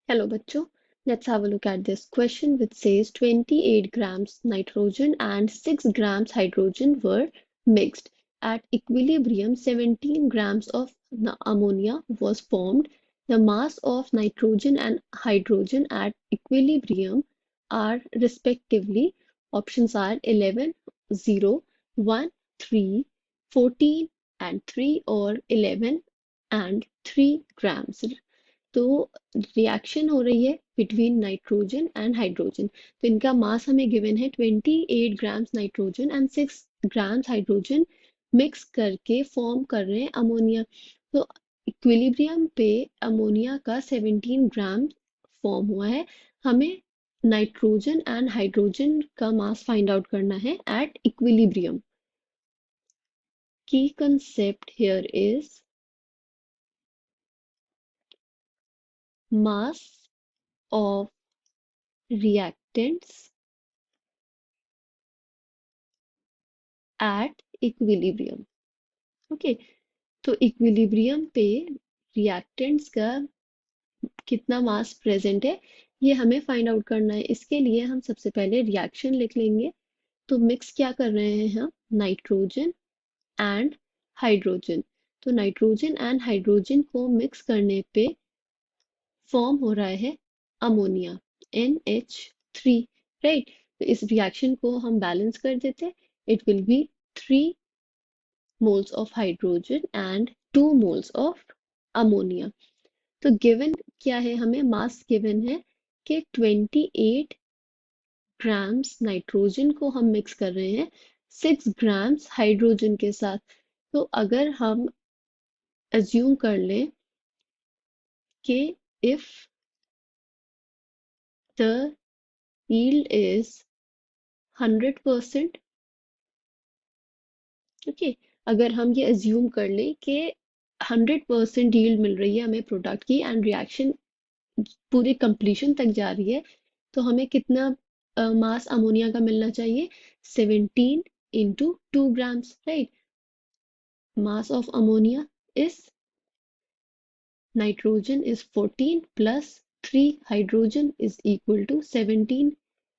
Hello bachcho, let's have a look at this question which says 28 grams nitrogen and 6 grams hydrogen were mixed. At equilibrium, 17 grams of ammonia was formed. The mass of nitrogen and hydrogen at equilibrium are respectively, options are 11, 0, 1, 3, 14 and 3 or 11 and 3 grams. तो reaction हो रही है between nitrogen and hydrogen. तो इनका मास हमें given है 28 grams nitrogen and 6 grams hydrogen mix करके form कर रहे हैं अमोनिया। तो इक्विलिब्रियम पे अमोनिया का 17 ग्राम फॉर्म हुआ है। हमें नाइट्रोजन एंड हाइड्रोजन का मास फाइंड आउट करना है एट इक्विलिब्रियम। की concept here is mass of reactants at equilibrium। Okay, तो इक्विलिब्रियम पे रिएक्टेंट्स का कितना मास प्रेजेंट है ये हमें फाइंड आउट करना है। इसके लिए हम सबसे पहले रिएक्शन लिख लेंगे। तो मिक्स क्या कर रहे हैं हम, नाइट्रोजन एंड हाइड्रोजन। तो नाइट्रोजन एंड हाइड्रोजन को मिक्स करने पे फॉर्म हो रहा है अमोनिया NH3, राइट। तो इस रिएक्शन को हम बैलेंस कर देते, it will be 3 moles of hydrogen and 2 moles of ammonia। तो गिवन क्या है, हमें मास गिवन है कि 28 ग्राम्स नाइट्रोजन को हम मिक्स कर रहे हैं 6 ग्राम्स हाइड्रोजन के साथ। तो अगर हम अज्यूम कर लें कि if the yield is 100%, okay, अगर हम ये अज्यूम कर लें कि 100% यील्ड मिल रही है हमें प्रोडक्ट की एंड रिएक्शन पूरी कंप्लीशन तक जा रही है, तो हमें कितना मास अमोनिया का मिलना चाहिए, 17 into 2 grams, right. Mass of ammonia is nitrogen is 14 plus 3 hydrogen is equal to 17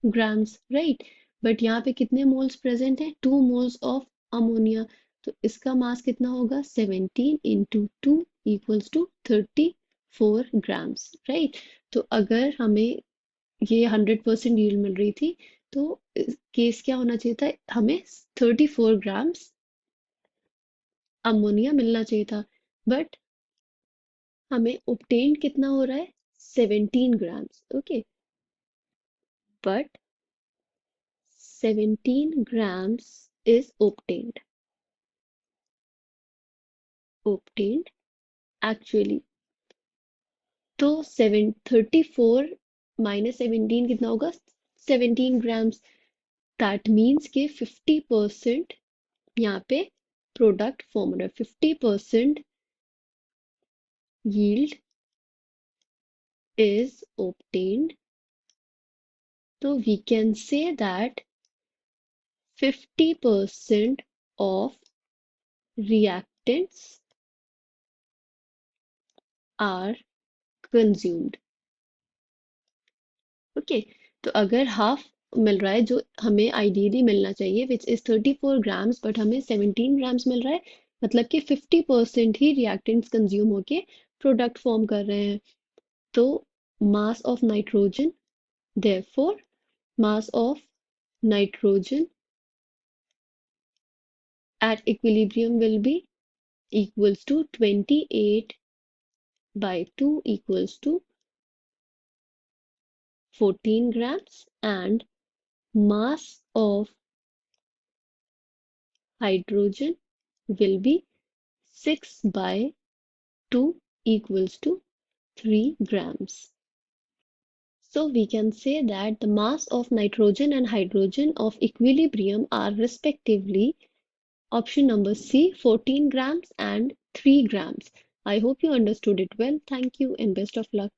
grams, right. But यहाँ पे कितने मोल्स प्रेजेंट है, 2 मोल्स ऑफ अमोनिया। तो इसका मास कितना होगा, 17 into 2 equals to 34 grams, right. तो अगर हमें ये 100% यील्ड मिल रही थी तो केस क्या होना चाहिए था, हमें 34 ग्राम्स अमोनिया मिलना चाहिए था। बट हमें ऑब्टेन कितना हो रहा है, 17 grams, okay. But 17 grams is obtained actually। तो 34 माइनस 17 कितना होगा, 17 ग्राम्स। दैट मीन्स के 50% यहाँ पे प्रोडक्ट फॉर्म हो रहा है, 50% yield is obtained। So we can say that 50% of reactants are consumed। Okay, तो अगर हाफ मिल रहा है जो हमें आइडियली मिलना चाहिए विच इज 34 ग्राम्स, बट हमें 17 ग्राम्स मिल रहा है, मतलब कि 50% ही रिएक्टेंट्स कंज्यूम होके प्रोडक्ट फॉर्म कर रहे हैं। तो mass of nitrogen, therefore mass of nitrogen at equilibrium will be equals to 28 by 2 equals to 14 grams, and mass of hydrogen will be 6 by 2 equals to 3 grams। So we can say that the mass of nitrogen and hydrogen of equilibrium are respectively option number C, 14 grams and 3 grams। I hope you understood it well. Thank you and best of luck.